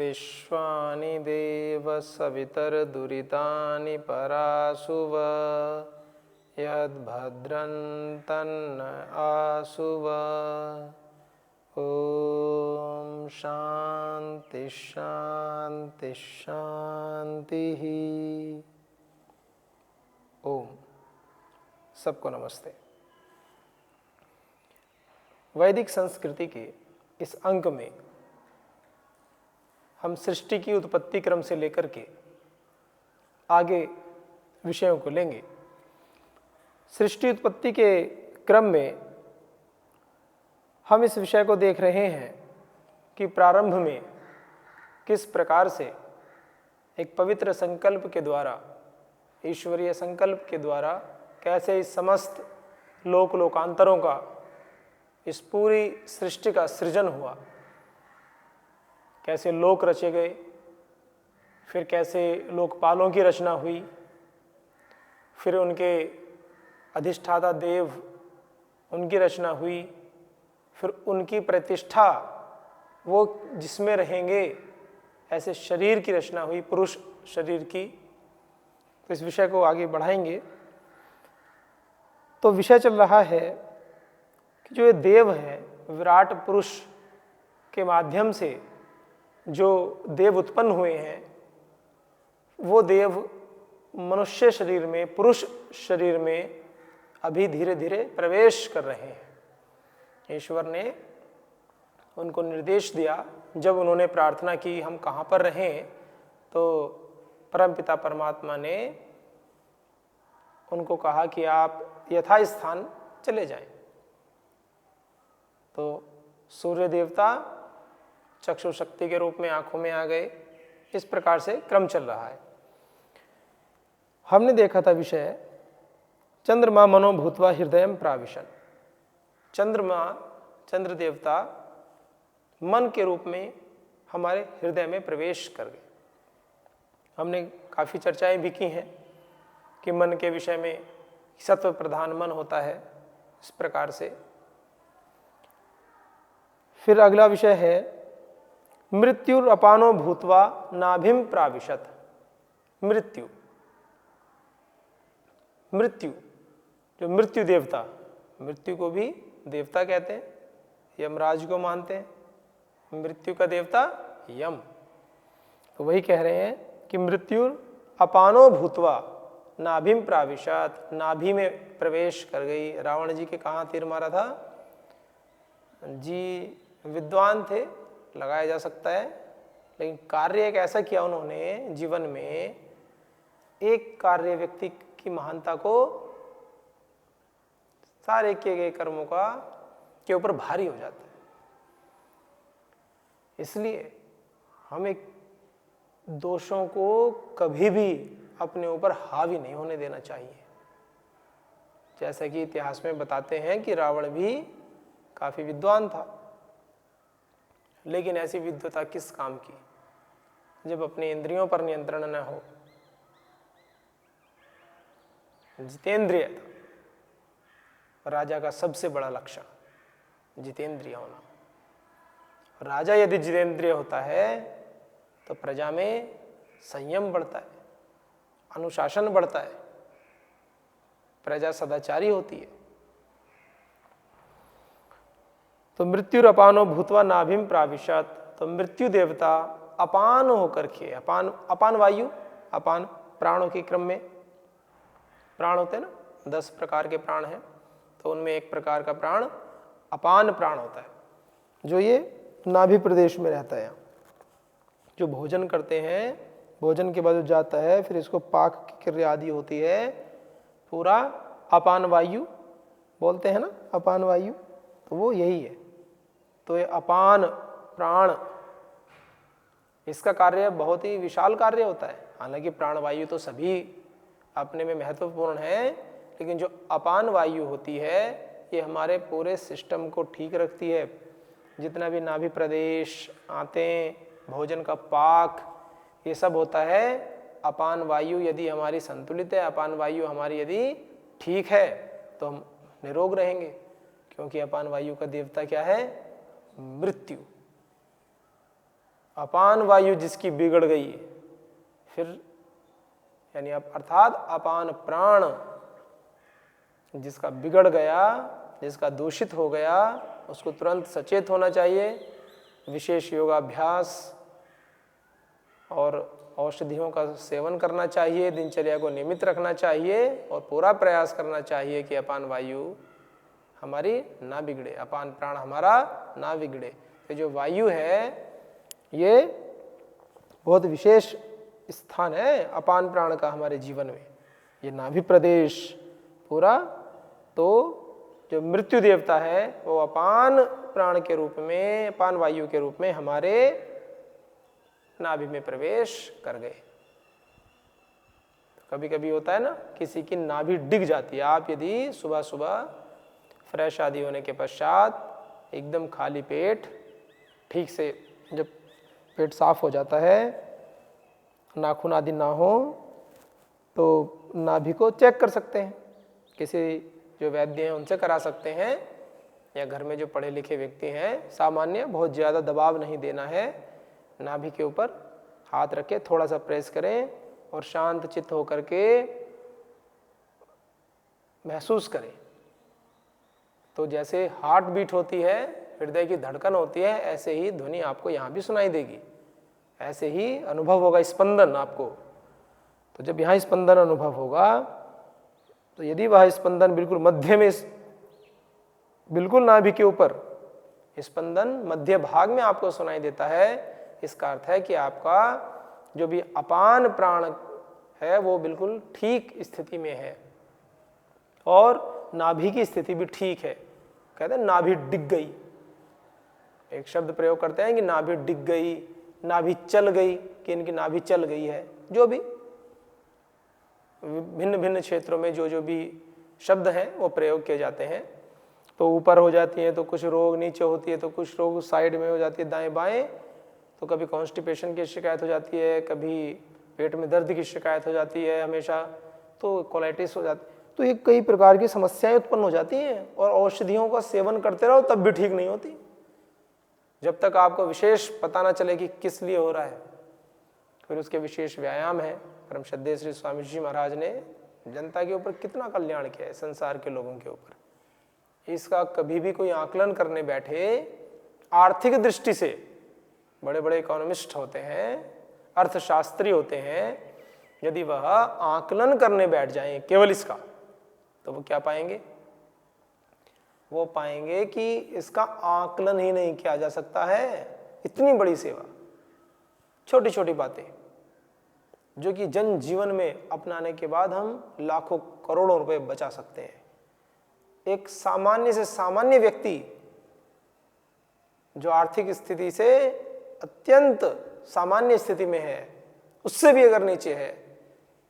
विश्वानि देव सवितर्दुरितानि पराशुव यद्भद्रं तन्न आशुव। ओम शांति शांति शांति। ओम। सबको नमस्ते। वैदिक संस्कृति के इस अंक में हम सृष्टि की उत्पत्ति क्रम से लेकर के आगे विषयों को लेंगे। सृष्टि उत्पत्ति के क्रम में हम इस विषय को देख रहे हैं कि प्रारंभ में किस प्रकार से एक पवित्र संकल्प के द्वारा, ईश्वरीय संकल्प के द्वारा कैसे इस समस्त लोकांतरों का, इस पूरी सृष्टि का सृजन हुआ, कैसे लोक रचे गए, फिर कैसे लोकपालों की रचना हुई, फिर उनके अधिष्ठाता देव उनकी रचना हुई, फिर उनकी प्रतिष्ठा वो जिसमें रहेंगे ऐसे शरीर की रचना हुई, पुरुष शरीर की। तो इस विषय को आगे बढ़ाएंगे। तो विषय चल रहा है कि जो ये देव हैं, विराट पुरुष के माध्यम से जो देव उत्पन्न हुए हैं, वो देव मनुष्य शरीर में, पुरुष शरीर में अभी धीरे धीरे प्रवेश कर रहे हैं। ईश्वर ने उनको निर्देश दिया, जब उन्होंने प्रार्थना की हम कहाँ पर रहें, तो परमपिता परमात्मा ने उनको कहा कि आप यथास्थान चले जाएं। तो सूर्य देवता चक्षु शक्ति के रूप में आंखों में आ गए। इस प्रकार से क्रम चल रहा है। हमने देखा था विषय चंद्रमा मनो भूत्वा हृदयम प्राविशन। चंद्रमा, चंद्र देवता मन के रूप में हमारे हृदय में प्रवेश कर गए। हमने काफ़ी चर्चाएं भी की हैं कि मन के विषय में सत्व प्रधान मन होता है, इस प्रकार से। फिर अगला विषय है मृत्युर अपानो भूत्वा नाभिम प्राविशत। मृत्यु, मृत्यु जो मृत्यु देवता, मृत्यु को भी देवता कहते हैं, यमराज को मानते हैं, मृत्यु का देवता यम। तो वही कह रहे हैं कि मृत्युर अपानो भूत्वा नाभिम प्राविशत, नाभि में प्रवेश कर गई। रावण जी के कहाँ तीर मारा था जी? विद्वान थे, लगाया जा सकता है, लेकिन कार्य एक ऐसा किया उन्होंने जीवन में, एक कार्य व्यक्ति की महानता को सारे किए गए कर्मों का के ऊपर भारी हो जाता है। इसलिए हमें दोषों को कभी भी अपने ऊपर हावी नहीं होने देना चाहिए। जैसा कि इतिहास में बताते हैं कि रावण भी काफी विद्वान था, लेकिन ऐसी विद्वता किस काम की जब अपने इंद्रियों पर नियंत्रण न हो। जितेंद्रिय था राजा का सबसे बड़ा लक्षण, जितेंद्रिय होना। राजा यदि जितेंद्रिय होता है तो प्रजा में संयम बढ़ता है, अनुशासन बढ़ता है, प्रजा सदाचारी होती है। तो मृत्युरपानो भूत्वा नाभिम प्राविशत। तो मृत्यु देवता अपान होकर के, अपान, अपान वायु, अपान प्राणों के क्रम में प्राण होते हैं ना, 10 प्रकार के प्राण हैं, तो उनमें एक प्रकार का प्राण अपान प्राण होता है, जो ये नाभि प्रदेश में रहता है। जो भोजन करते हैं, भोजन के बाद जो जाता है, फिर इसको पाक की क्रिया आदि होती है, पूरा अपान वायु बोलते हैं ना, अपान वायु, तो वो यही है। तो ये अपान प्राण, इसका कार्य बहुत ही विशाल कार्य होता है। हालांकि प्राणवायु तो सभी अपने में महत्वपूर्ण है, लेकिन जो अपान वायु होती है ये हमारे पूरे सिस्टम को ठीक रखती है। जितना भी नाभि प्रदेश आते हैं, भोजन का पाक, ये सब होता है अपान वायु यदि हमारी संतुलित है, अपान वायु हमारी यदि ठीक है तो हम निरोग रहेंगे। क्योंकि अपान वायु का देवता क्या है? मृत्यु। अपान वायु जिसकी बिगड़ गई, फिर यानी अर्थात अपान प्राण जिसका बिगड़ गया, जिसका दूषित हो गया, उसको तुरंत सचेत होना चाहिए, विशेष योगाभ्यास और औषधियों का सेवन करना चाहिए, दिनचर्या को नियमित रखना चाहिए और पूरा प्रयास करना चाहिए कि अपान वायु हमारी ना बिगड़े, अपान प्राण हमारा ना बिगड़े। तो जो वायु है ये बहुत विशेष स्थान है अपान प्राण का हमारे जीवन में। ये नाभि प्रदेश पूरा, तो जो मृत्यु देवता है वो अपान प्राण के रूप में, अपान वायु के रूप में हमारे नाभि में प्रवेश कर गए। कभी कभी होता है ना, किसी की नाभि डिग जाती है। आप यदि सुबह सुबह फ्रेश आदि होने के पश्चात एकदम खाली पेट, ठीक से जब पेट साफ हो जाता है, नाखून आदि ना हो, तो नाभि को चेक कर सकते हैं। किसी जो वैद्य हैं उनसे करा सकते हैं, या घर में जो पढ़े लिखे व्यक्ति हैं, सामान्य बहुत ज़्यादा दबाव नहीं देना है, नाभि के ऊपर हाथ रखे थोड़ा सा प्रेस करें और शांत चित्त होकर के महसूस करें। तो जैसे हार्ट बीट होती है, हृदय की धड़कन होती है, ऐसे ही ध्वनि आपको यहाँ भी सुनाई देगी, ऐसे ही अनुभव होगा स्पंदन आपको। तो जब यहाँ स्पंदन अनुभव होगा, तो यदि वह स्पंदन बिल्कुल मध्य में, बिल्कुल नाभि के ऊपर स्पंदन मध्य भाग में आपको सुनाई देता है, इसका अर्थ है कि आपका जो भी अपान प्राण है वो बिल्कुल ठीक स्थिति में है और नाभि की स्थिति भी ठीक है। कहते हैं नाभि डिग गई, एक शब्द प्रयोग करते हैं कि नाभि डिग गई, नाभि चल गई, कि इनकी नाभि चल गई है। जो भी भिन्न भिन्न क्षेत्रों में जो जो भी शब्द हैं वो प्रयोग किए जाते हैं। तो ऊपर हो जाती है तो कुछ रोग, नीचे होती है तो कुछ रोग साइड में हो जाती है, दाएं बाएं। तो कभी कॉन्स्टिपेशन की शिकायत हो जाती है, कभी पेट में दर्द की शिकायत हो जाती है हमेशा, तो कोलाइटिस हो जाती है। तो ये कई प्रकार की समस्याएं उत्पन्न हो जाती हैं और औषधियों का सेवन करते रहो तब भी ठीक नहीं होती, जब तक आपको विशेष पता ना चले कि किस लिए हो रहा है। फिर उसके विशेष व्यायाम है। परम श्रद्धेय श्री स्वामी जी महाराज ने जनता के ऊपर कितना कल्याण किया है, संसार के लोगों के ऊपर। इसका कभी भी कोई आकलन करने बैठे, आर्थिक दृष्टि से बड़े बड़े इकोनॉमिस्ट होते हैं, अर्थशास्त्री होते हैं, यदि वह आकलन करने बैठ जाएं केवल इसका, तो वो क्या पाएंगे? वो पाएंगे कि इसका आकलन ही नहीं किया जा सकता है। इतनी बड़ी सेवा, छोटी छोटी बातें जो कि जन जीवन में अपनाने के बाद हम लाखों करोड़ों रुपए बचा सकते हैं। एक सामान्य से सामान्य व्यक्ति जो आर्थिक स्थिति से अत्यंत सामान्य स्थिति में है, उससे भी अगर नीचे है,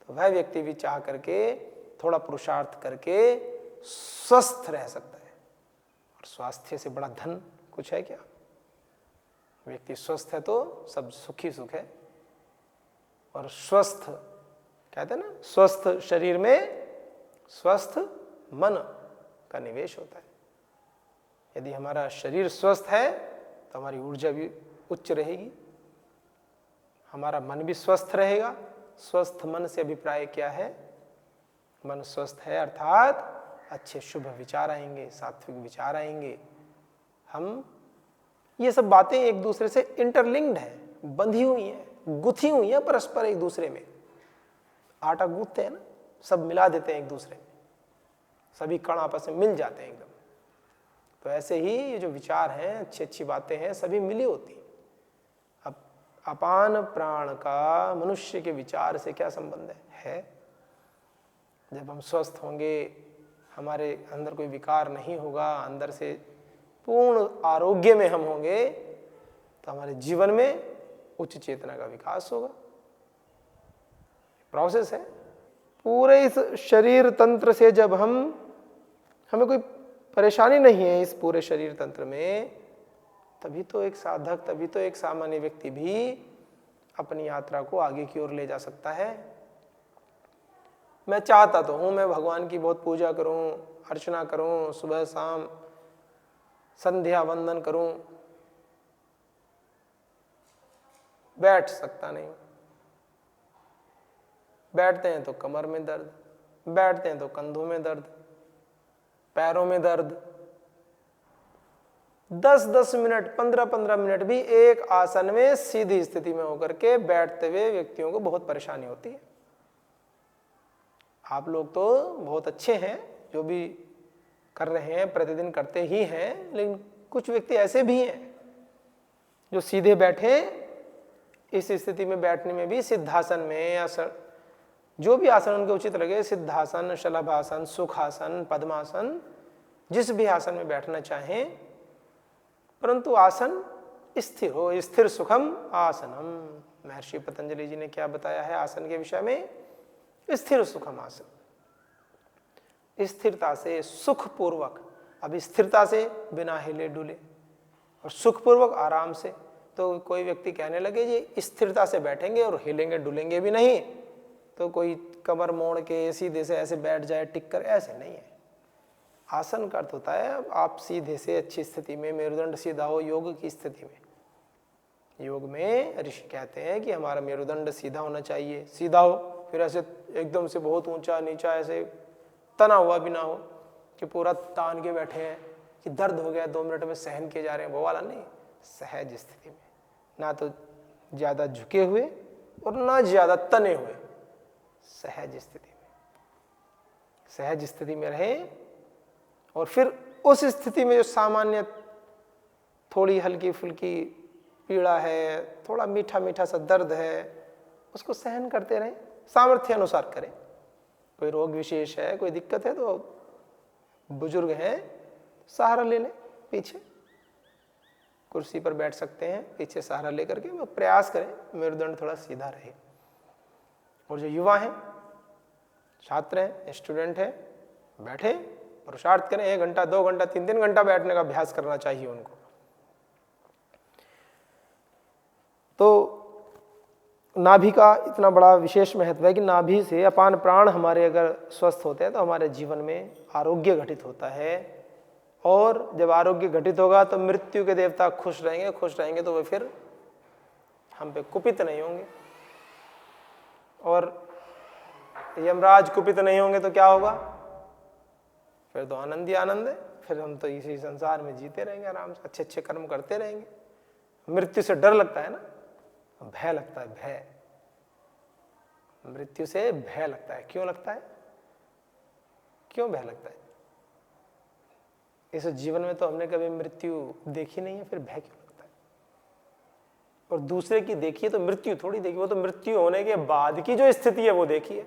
तो वह व्यक्ति भी चाह करके थोड़ा पुरुषार्थ करके स्वस्थ रह सकता है। और स्वास्थ्य से बड़ा धन कुछ है क्या? व्यक्ति स्वस्थ है तो सब सुखी सुख है। और स्वस्थ कहते हैं ना, स्वस्थ शरीर में स्वस्थ मन का निवेश होता है। यदि हमारा शरीर स्वस्थ है तो हमारी ऊर्जा भी उच्च रहेगी, हमारा मन भी स्वस्थ रहेगा। स्वस्थ मन से अभिप्राय क्या है? मन स्वस्थ है अर्थात अच्छे शुभ विचार आएंगे, सात्विक विचार आएंगे। हम ये सब बातें एक दूसरे से इंटरलिंक्ड है, बंधी हुई हैं, गुथी हुई हैं परस्पर एक दूसरे में। आटा गूंथते हैं ना, सब मिला देते हैं एक दूसरे में, सभी कण आपस में मिल जाते हैं एकदम। तो ऐसे ही ये जो विचार हैं, अच्छी अच्छी बातें हैं, सभी मिली होती। अब अपान प्राण का मनुष्य के विचार से क्या संबंध है? जब हम स्वस्थ होंगे, हमारे अंदर कोई विकार नहीं होगा, अंदर से पूर्ण आरोग्य में हम होंगे, तो हमारे जीवन में उच्च चेतना का विकास होगा। प्रोसेस है। पूरे इस शरीर तंत्र से जब हमें कोई परेशानी नहीं है इस पूरे शरीर तंत्र में, तभी तो एक साधक, तभी तो एक सामान्य व्यक्ति भी अपनी यात्रा को आगे की ओर ले जा सकता है। मैं चाहता तो हूं मैं भगवान की बहुत पूजा करूं, अर्चना करूं, सुबह शाम संध्या वंदन करूं, बैठ सकता नहीं। बैठते हैं तो कमर में दर्द, बैठते हैं तो कंधों में दर्द, पैरों में दर्द। 10-10 मिनट, 15-15 मिनट भी एक आसन में सीधी स्थिति में होकर के बैठते हुए व्यक्तियों को बहुत परेशानी होती है। आप लोग तो बहुत अच्छे हैं, जो भी कर रहे हैं प्रतिदिन करते ही हैं, लेकिन कुछ व्यक्ति ऐसे भी हैं जो सीधे बैठे, इस स्थिति में बैठने में भी सिद्धासन में या जो भी आसन उनके उचित लगे, सिद्धासन, शलभासन, सुखासन, पद्मासन, जिस भी आसन में बैठना चाहें, परंतु आसन स्थिर हो। स्थिर सुखम आसनम। महर्षि पतंजलि जी ने क्या बताया है आसन के विषय में? स्थिर सुखम आसन, स्थिरता से सुखपूर्वक। अब स्थिरता से बिना हिले डुले और सुखपूर्वक आराम से। तो कोई व्यक्ति कहने लगे जी स्थिरता से बैठेंगे और हिलेंगे डुलेंगे भी नहीं, तो कोई कमर मोड़ के सीधे से ऐसे बैठ जाए टिक कर, ऐसे नहीं है। आसन का अर्थ होता है आप सीधे से अच्छी स्थिति में, मेरुदंड सीधा हो, योग की स्थिति में। योग में ऋषि कहते हैं कि हमारा मेरुदंड सीधा होना चाहिए, सीधा हो, फिर ऐसे एकदम से बहुत ऊंचा नीचा ऐसे तना हुआ भी ना हो कि पूरा तान के बैठे हैं कि दर्द हो गया 2 मिनट में सहन किए जा रहे हैं, वो वाला नहीं। सहज स्थिति में, ना तो ज्यादा झुके हुए और ना ज्यादा तने हुए, सहज स्थिति में, सहज स्थिति में रहे। और फिर उस स्थिति में जो सामान्य थोड़ी हल्की फुल्की पीड़ा है, थोड़ा मीठा मीठा सा दर्द है, उसको सहन करते रहें, सामर्थ्य अनुसार करें। कोई रोग विशेष है, कोई दिक्कत है, तो बुजुर्ग हैं, सहारा ले लें, पीछे कुर्सी पर बैठ सकते हैं, पीछे सहारा लेकर के वो प्रयास करें मेरुदंड थोड़ा सीधा रहे। और जो युवा हैं, छात्र हैं, स्टूडेंट हैं, बैठे पुरुषार्थ करें, 1 घंटा 2 घंटा 3-3 घंटा बैठने का अभ्यास करना चाहिए उनको। तो नाभि का इतना बड़ा विशेष महत्व है कि नाभि से अपान प्राण हमारे अगर स्वस्थ होते हैं तो हमारे जीवन में आरोग्य घटित होता है। और जब आरोग्य घटित होगा तो मृत्यु के देवता खुश रहेंगे, खुश रहेंगे तो वे फिर हम पे कुपित नहीं होंगे। और यमराज कुपित नहीं होंगे तो क्या होगा? फिर तो आनंद ही आनंद है, फिर हम तो इसी संसार में जीते रहेंगे आराम से, अच्छे अच्छे कर्म करते रहेंगे। मृत्यु से डर लगता है ना, भय लगता है, भय। मृत्यु से भय लगता है। क्यों लगता है? क्यों भय लगता है? इस जीवन में तो हमने कभी मृत्यु देखी नहीं है, फिर भय क्यों लगता है? और दूसरे की देखिए तो मृत्यु थोड़ी देखी, वो तो मृत्यु होने के बाद की जो स्थिति है वो देखी है।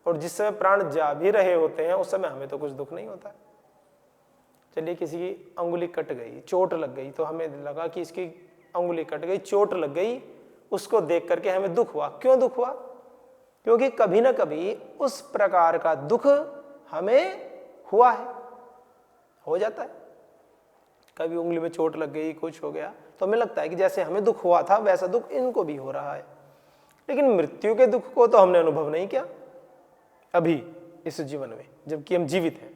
और जिस समय प्राण जा भी रहे होते हैं उस समय हमें तो कुछ दुख नहीं होता। चलिए किसी की अंगुली कट गई, चोट लग गई, तो हमें लगा कि इसकी अंगुली कट गई, चोट लग गई, उसको देख करके हमें दुख हुआ। क्यों दुख हुआ? क्योंकि कभी ना कभी उस प्रकार का दुख हमें हुआ है, हो जाता है। कभी उंगली में चोट लग गई, कुछ हो गया, तो हमें लगता है कि जैसे हमें दुख हुआ था वैसा दुख इनको भी हो रहा है। लेकिन मृत्यु के दुख को तो हमने अनुभव नहीं किया अभी इस जीवन में, जबकि हम जीवित हैं।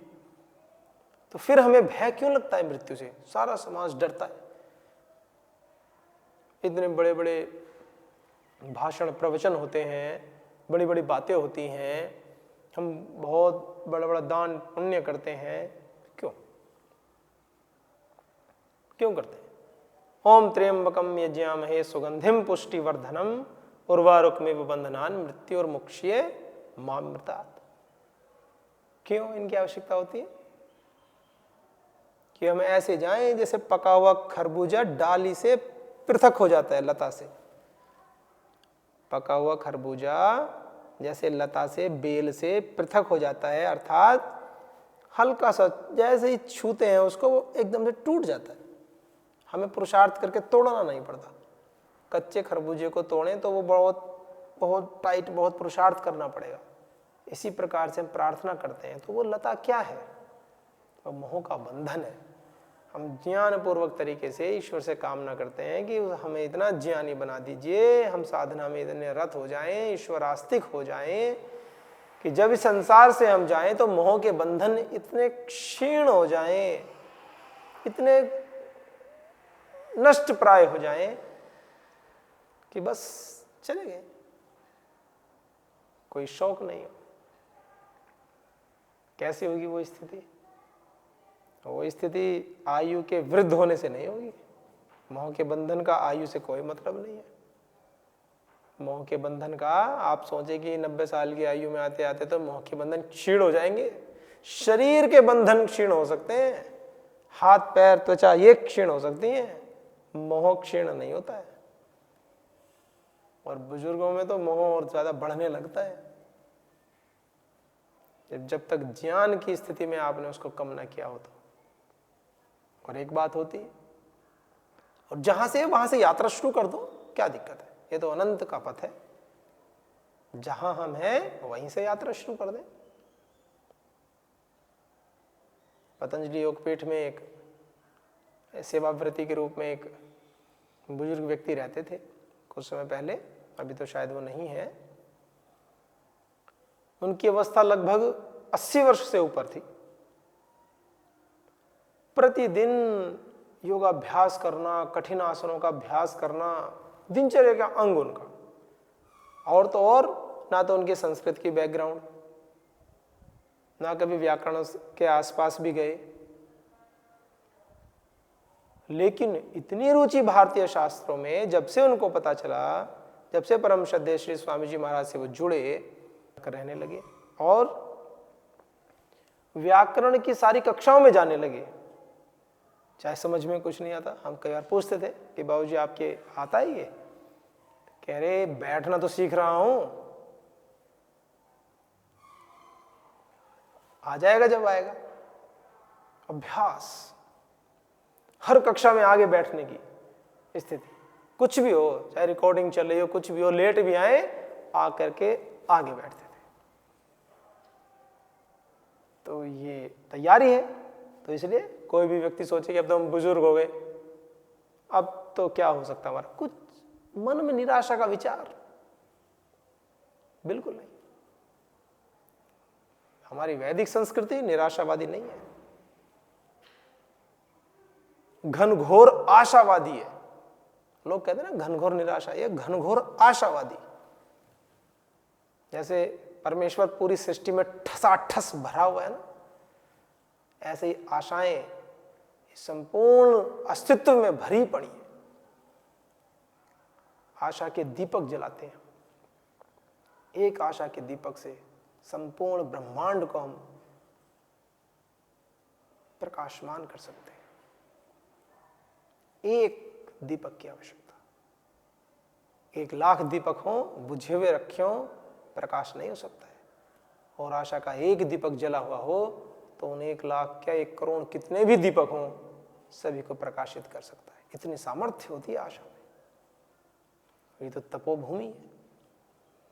तो फिर हमें भय क्यों लगता है मृत्यु से? सारा समाज डरता है। इतने बड़े बड़े भाषण प्रवचन होते हैं, बड़ी बड़ी बातें होती हैं, हम बहुत बड़ा बड़ा दान पुण्य करते हैं। क्यों क्यों करते हैं? ओम त्र्यंबकम यज्ञामहे सुगंधिम पुष्टिवर्धनम उर्वारुकमेव बंधनान मृत्यु और मोक्ष्ये मामृतात्। क्यों इनकी आवश्यकता होती है? कि हम ऐसे जाएं जैसे पका हुआ खरबूजा डाली से पृथक हो जाता है, लता से। पका हुआ खरबूजा जैसे लता से, बेल से पृथक हो जाता है, अर्थात हल्का सा जैसे ही छूते हैं उसको वो एकदम से टूट जाता है। हमें पुरुषार्थ करके तोड़ना नहीं पड़ता। कच्चे खरबूजे को तोड़ें तो वो बहुत बहुत टाइट, बहुत पुरुषार्थ करना पड़ेगा। इसी प्रकार से हम प्रार्थना करते हैं तो वो लता क्या है? वो मोह का बंधन है। हम ज्ञानपूर्वक तरीके से ईश्वर से कामना करते हैं कि हमें इतना ज्ञानी बना दीजिए, हम साधना में इतने रत हो जाएं, ईश्वर आस्तिक हो जाएं कि जब इस संसार से हम जाएं तो मोह के बंधन इतने क्षीण हो जाएं, इतने नष्ट प्राय हो जाएं कि बस चले गए, कोई शौक नहीं हो। कैसी होगी वो स्थिति? वो स्थिति आयु के वृद्ध होने से नहीं होगी। मोह के बंधन का आयु से कोई मतलब नहीं है। मोह के बंधन का, आप सोचे कि 90 साल की आयु में आते आते तो मोह के बंधन क्षीण हो जाएंगे। शरीर के बंधन क्षीण हो सकते हैं, हाथ पैर त्वचा ये क्षीण हो सकती हैं, मोह क्षीण नहीं होता है। और बुजुर्गों में तो मोह और ज्यादा बढ़ने लगता है, जब तक ज्ञान की स्थिति में आपने उसको कम ना किया हो तो। और एक बात होती है, और जहां से वहां से यात्रा शुरू कर दो, क्या दिक्कत है? ये तो अनंत का पथ है, जहां हम हैं वहीं से यात्रा शुरू कर दें। पतंजलि योगपीठ में एक सेवाव्रती के रूप में एक बुजुर्ग व्यक्ति रहते थे कुछ समय पहले, अभी तो शायद वो नहीं है। उनकी अवस्था लगभग 80 वर्ष से ऊपर थी। प्रतिदिन योगाभ्यास करना, कठिन आसनों का अभ्यास करना दिनचर्या का अंग उनका। और तो और, ना तो उनके संस्कृत की बैकग्राउंड, ना कभी व्याकरण के आसपास भी गए, लेकिन इतनी रुचि भारतीय शास्त्रों में जब से उनको पता चला, जब से परम श्रद्धेय श्री स्वामी जी महाराज से वो जुड़े, रहने लगे और व्याकरण की सारी कक्षाओं में जाने लगे। चाहे समझ में कुछ नहीं आता, हम कई बार पूछते थे कि बाबूजी आपके आता है ये? कह रहे बैठना तो सीख रहा हूं, आ जाएगा जब आएगा। अभ्यास, हर कक्षा में आगे बैठने की स्थिति, कुछ भी हो, चाहे रिकॉर्डिंग चल रही हो, कुछ भी हो, लेट भी आए, आ करके आगे बैठते थे। तो ये तैयारी है। तो इसलिए कोई भी व्यक्ति सोचे कि अब तो हम बुजुर्ग हो गए, अब तो क्या हो सकता हमारा, कुछ मन में निराशा का विचार बिल्कुल नहीं। हमारी वैदिक संस्कृति निराशावादी नहीं है, घनघोर आशावादी है। लोग कहते हैं ना घनघोर निराशा, ये घनघोर आशावादी। जैसे परमेश्वर पूरी सृष्टि में ठसाठस भरा हुआ है ना, ऐसे ही आशाएं संपूर्ण अस्तित्व में भरी पड़ी है। आशा के दीपक जलाते हैं, एक आशा के दीपक से संपूर्ण ब्रह्मांड को हम प्रकाशमान कर सकते हैं। एक दीपक की आवश्यकता, 1,00,000 दीपक हो, बुझे हुए रखे हो, प्रकाश नहीं हो सकता है। और आशा का एक दीपक जला हुआ हो तो उन 1,00,000 क्या 1 करोड़ कितने भी दीपक हों, सभी को प्रकाशित कर सकता है। इतनी सामर्थ्य होती है आशा में। ये तो तपोभूमि है,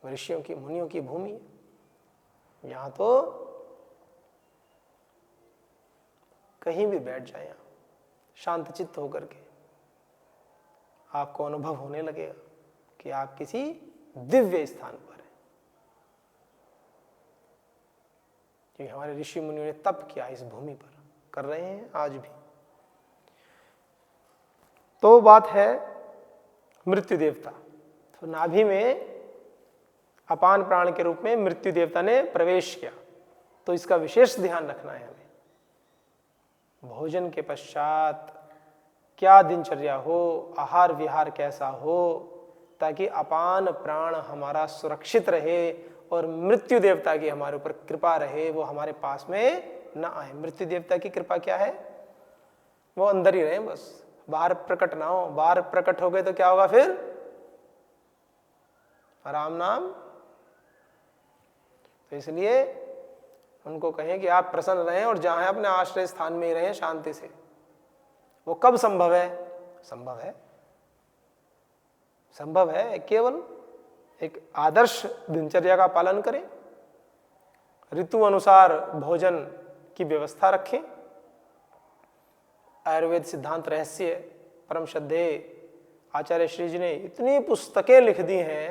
ऋषियों की, मुनियों की भूमि है। यहां तो कहीं भी बैठ जाए, यहां शांत चित्त होकर के आपको अनुभव होने लगेगा कि आप किसी दिव्य स्थान पर हैं। क्योंकि हमारे ऋषि मुनियों ने तप किया इस भूमि पर, कर रहे हैं आज भी। तो बात है मृत्यु देवता। तो नाभि में अपान प्राण के रूप में मृत्यु देवता ने प्रवेश किया, तो इसका विशेष ध्यान रखना है हमें। भोजन के पश्चात क्या दिनचर्या हो, आहार विहार कैसा हो, ताकि अपान प्राण हमारा सुरक्षित रहे और मृत्यु देवता की हमारे ऊपर कृपा रहे, वो हमारे पास में न आए। मृत्यु देवता की कृपा क्या है? वो अंदर ही रहे, बस बाहर प्रकट ना हो। बाहर प्रकट हो गए तो क्या होगा फिर? राम नाम। तो इसलिए उनको कहें कि आप प्रसन्न रहें और जहां अपने आश्रय स्थान में ही रहें शांति से। वो कब संभव है? संभव है, संभव है केवल एक आदर्श दिनचर्या का पालन करें, ऋतु अनुसार भोजन की व्यवस्था रखें। आयुर्वेद सिद्धांत रहस्य परम श्रद्धेय आचार्य श्री जी ने इतनी पुस्तकें लिख दी हैं,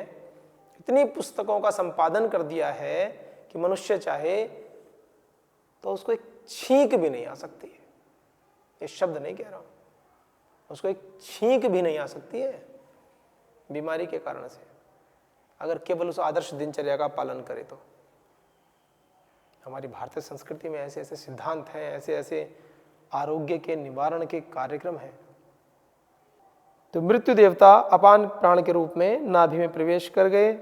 इतनी पुस्तकों का संपादन कर दिया है कि मनुष्य चाहे तो उसको एक छींक भी नहीं आ सकती है। ये शब्द नहीं कह रहा हूं, उसको एक छींक भी नहीं आ सकती है बीमारी के कारण से, अगर केवल उस आदर्श दिनचर्या का पालन करे तो। हमारी भारतीय संस्कृति में ऐसे ऐसे सिद्धांत हैं, ऐसे ऐसे आरोग्य के निवारण के कार्यक्रम हैं। तो मृत्यु देवता अपान प्राण के रूप में नाभि में प्रवेश कर गए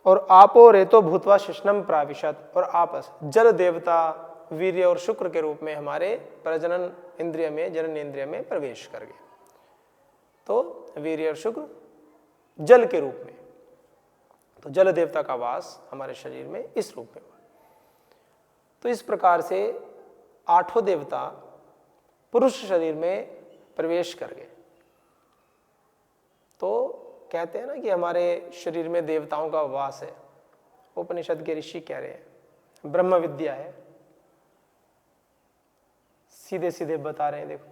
और आपो रेतो भूतवा शिश्नम प्राविशत, और आपस जल देवता वीर्य और शुक्र के रूप में हमारे प्रजनन इंद्रिय में, जनन इंद्रिय में प्रवेश कर गए। तो वीर्य और शुक्र जल के रूप में, तो जल देवता का वास हमारे शरीर में इस रूप में हुआ। तो इस प्रकार से आठों देवता पुरुष शरीर में प्रवेश कर गए। तो कहते हैं ना कि हमारे शरीर में देवताओं का वास है। उपनिषद के ऋषि कह रहे हैं ब्रह्म विद्या है, सीधे सीधे बता रहे हैं। देखो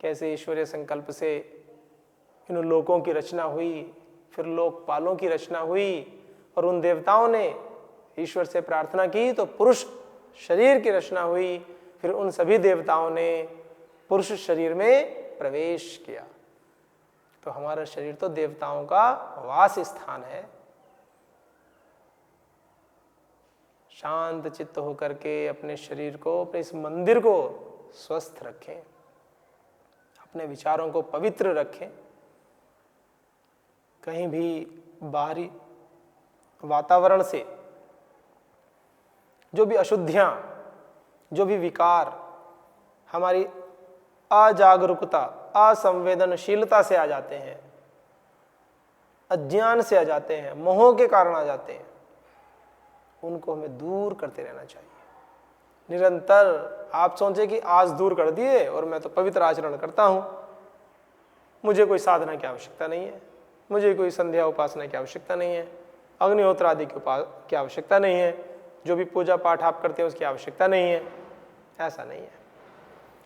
कैसे ईश्वरीय संकल्प से इन लोकों की रचना हुई, फिर लोकपालों की रचना हुई, और उन देवताओं ने ईश्वर से प्रार्थना की तो पुरुष शरीर की रचना हुई, फिर उन सभी देवताओं ने पुरुष शरीर में प्रवेश किया। तो हमारा शरीर तो देवताओं का वास स्थान है। शांत चित्त होकर के अपने शरीर को, अपने इस मंदिर को स्वस्थ रखें, अपने विचारों को पवित्र रखें। कहीं भी बाहरी वातावरण से जो भी अशुद्धियां, जो भी विकार हमारी अजागरूकता, असंवेदनशीलता से आ जाते हैं, अज्ञान से आ जाते हैं, मोह के कारण आ जाते हैं, उनको हमें दूर करते रहना चाहिए निरंतर। आप सोचे कि आज दूर कर दिए और मैं तो पवित्र आचरण करता हूं, मुझे कोई साधना की आवश्यकता नहीं है, मुझे कोई संध्या उपासना की आवश्यकता नहीं है, अग्निहोत्र आदि की आवश्यकता नहीं है, जो भी पूजा पाठ आप करते हैं उसकी आवश्यकता नहीं है। ऐसा नहीं है।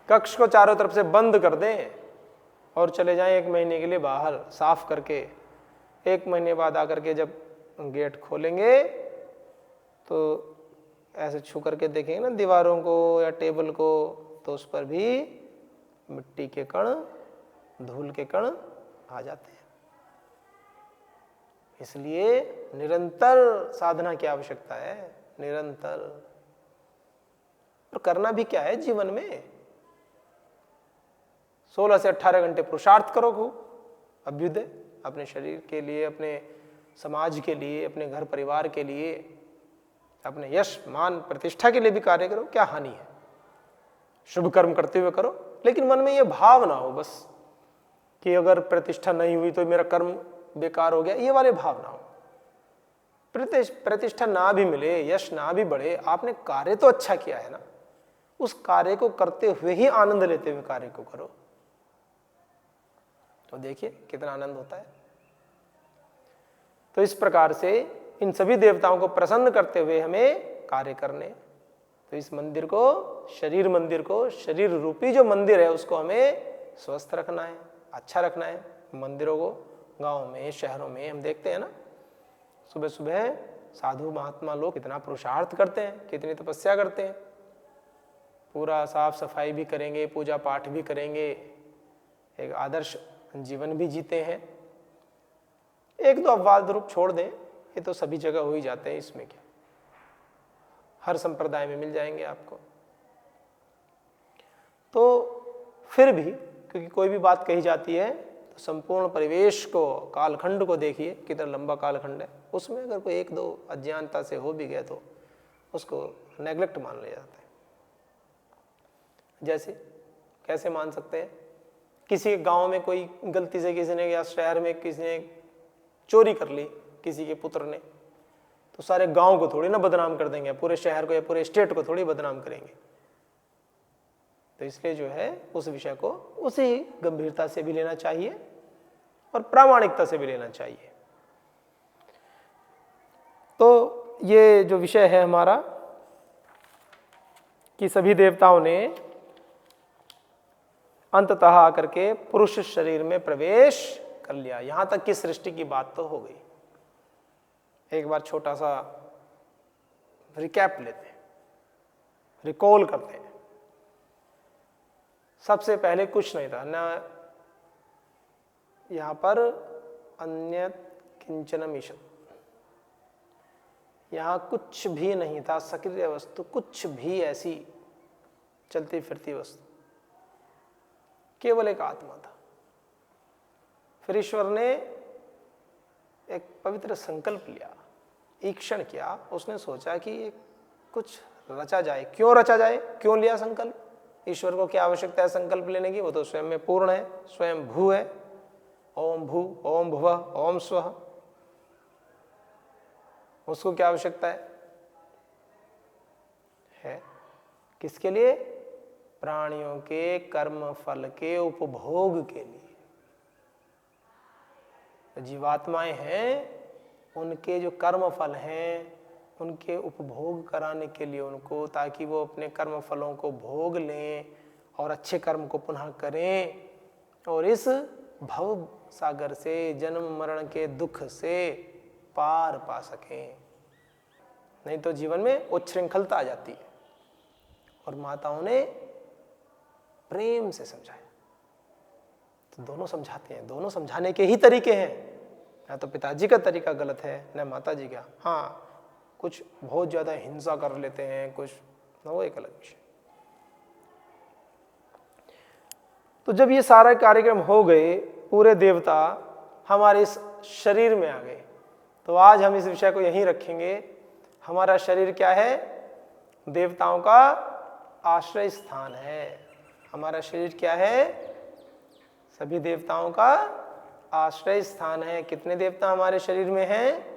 कक्ष को चारों तरफ से बंद कर दें और चले जाएं 1 महीने के लिए बाहर साफ करके। 1 महीने बाद आकर के जब गेट खोलेंगे तो ऐसे छू करके देखेंगे ना दीवारों को या टेबल को, तो उस पर भी मिट्टी के कण, धूल के कण आ जाते हैं। इसलिए निरंतर साधना की आवश्यकता है, निरंतर। और करना भी क्या है जीवन में, 16 से 18 घंटे पुरुषार्थ करो खूब, अभ्युदय, अपने शरीर के लिए, अपने समाज के लिए, अपने घर परिवार के लिए, अपने यश मान प्रतिष्ठा के लिए भी कार्य करो। क्या हानि है, शुभ कर्म करते हुए करो, लेकिन मन में यह भाव ना हो बस कि अगर प्रतिष्ठा नहीं हुई तो मेरा कर्म बेकार हो गया, ये वाले भाव ना हो। प्रतिष्ठा ना भी मिले, यश ना भी बढ़े, आपने कार्य तो अच्छा किया है ना, उस कार्य को करते हुए ही आनंद लेते हुए कार्य को करो, तो देखिए कितना आनंद होता है। तो इस प्रकार से इन सभी देवताओं को प्रसन्न करते हुए हमें कार्य करने। तो इस मंदिर को, शरीर मंदिर को, शरीर रूपी जो मंदिर है उसको हमें स्वस्थ रखना है, अच्छा रखना है। मंदिरों को गांव में, शहरों में हम देखते हैं ना, सुबह सुबह साधु महात्मा लोग कितना पुरुषार्थ करते हैं, कितनी तपस्या करते हैं, पूरा साफ सफाई भी करेंगे, पूजा पाठ भी करेंगे, एक आदर्श जीवन भी जीते हैं। 1-2 अपवाद रूप छोड़ दें, ये तो सभी जगह हो ही जाते हैं, इसमें क्या, हर संप्रदाय में मिल जाएंगे आपको। तो फिर भी क्योंकि कोई भी बात कही जाती है तो संपूर्ण परिवेश को, कालखंड को देखिए कितना लंबा कालखंड है, उसमें अगर कोई 1-2 अज्ञानता से हो भी गया तो उसको नेग्लेक्ट मान लिया जाता है। जैसे कैसे मान सकते हैं, किसी गांव में कोई गलती से किसी ने, या शहर में किसी ने चोरी कर ली किसी के पुत्र ने, तो सारे गांव को थोड़ी ना बदनाम कर देंगे, पूरे शहर को या पूरे स्टेट को थोड़ी बदनाम करेंगे। तो इसलिए जो है उस विषय को उसी गंभीरता से भी लेना चाहिए और प्रामाणिकता से भी लेना चाहिए। तो ये जो विषय है हमारा कि सभी देवताओं ने अंततः आकर के पुरुष शरीर में प्रवेश कर लिया। यहां तक की सृष्टि की बात तो हो गई। एक बार छोटा सा रिकैप लेते हैं, रिकॉल करते हैं। सबसे पहले कुछ नहीं था, ना यहां पर अन्यत् किंचनम ईशत्। यहाँ कुछ भी नहीं था सक्रिय वस्तु, कुछ भी ऐसी चलती फिरती वस्तु, केवल एक आत्मा था। फिर ईश्वर ने एक पवित्र संकल्प लिया, ईक्षण किया। उसने सोचा कि कुछ रचा जाए। क्यों रचा जाए, क्यों लिया संकल्प? ईश्वर को क्या आवश्यकता है संकल्प लेने की? वो तो स्वयं में पूर्ण है, स्वयं भू है। ओम भू, ओम भुवः, ओम स्वः। उसको क्या आवश्यकता है? किसके लिए? प्राणियों के कर्म फल के उपभोग के लिए। जीवात्माएं हैं, उनके जो कर्म फल हैं उनके उपभोग कराने के लिए उनको, ताकि वो अपने कर्म फलों को भोग लें और अच्छे कर्म को पुनः करें और इस भव सागर से, जन्म मरण के दुख से पार पा सकें। नहीं तो जीवन में उच्छृंखलता आ जाती है। और माताओं ने प्रेम से समझाया। तो दोनों समझाते हैं, दोनों समझाने के ही तरीके हैं। या तो पिताजी का तरीका गलत है, न माता जी का। हाँ, कुछ बहुत ज्यादा हिंसा कर लेते हैं, कुछ वो एक अलग विषय। तो जब ये सारा कार्यक्रम हो गए, पूरे देवता हमारे इस शरीर में आ गए, तो आज हम इस विषय को यहीं रखेंगे। हमारा शरीर क्या है? देवताओं का आश्रय स्थान है। हमारा शरीर क्या है? सभी देवताओं का आश्रय स्थान है। कितने देवता हमारे शरीर में हैं?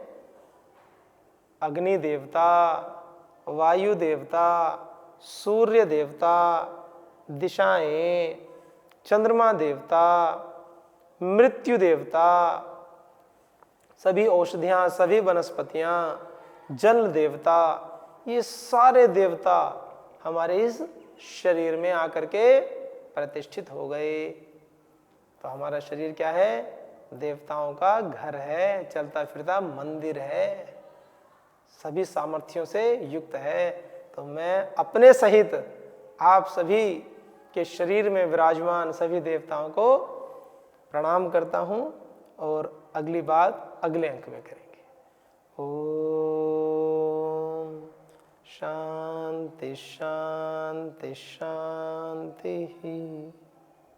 अग्नि देवता, वायु देवता, सूर्य देवता, दिशाएं, चंद्रमा देवता, मृत्यु देवता, सभी औषधियां, सभी वनस्पतियां, जल देवता, ये सारे देवता हमारे इस शरीर में आकर के प्रतिष्ठित हो गए। तो हमारा शरीर क्या है? देवताओं का घर है, चलता फिरता मंदिर है, सभी सामर्थ्यों से युक्त है। तो मैं अपने सहित आप सभी के शरीर में विराजमान सभी देवताओं को प्रणाम करता हूं और अगली बात अगले अंक में करेंगे। ओम शांति शांति शांति।